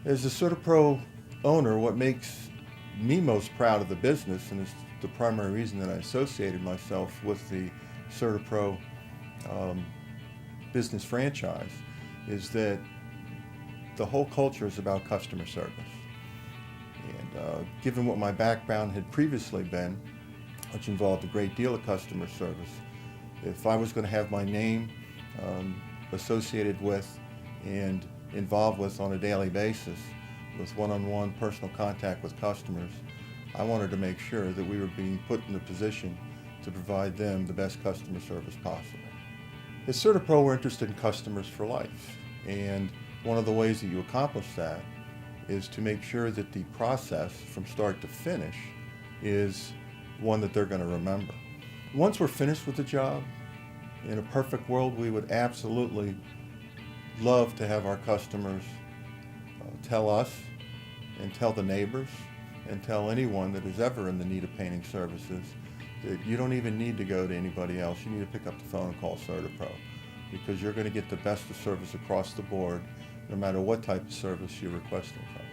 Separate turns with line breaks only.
As a CertaPro owner, what makes me most proud of the business, and is the primary reason that I associated myself with the CertaPro um, business franchise, is that the whole culture is about customer service. And given what my background had previously been, which involved a great deal of customer service, if I was going to have my name associated with and involved with on a daily basis with one-on-one personal contact with customers, I wanted to make sure that we were being put in a position to provide them the best customer service possible. At CertaPro, we're interested in customers for life, and one of the ways that you accomplish that is to make sure that the process from start to finish is one that they're going to remember. Once we're finished with the job, in a perfect world, we would absolutely love to have our customers tell us and tell the neighbors and tell anyone that is ever in the need of painting services that you don't even need to go to anybody else. You need to pick up the phone and call CertaPro, because you're going to get the best of service across the board no matter what type of service you're requesting from.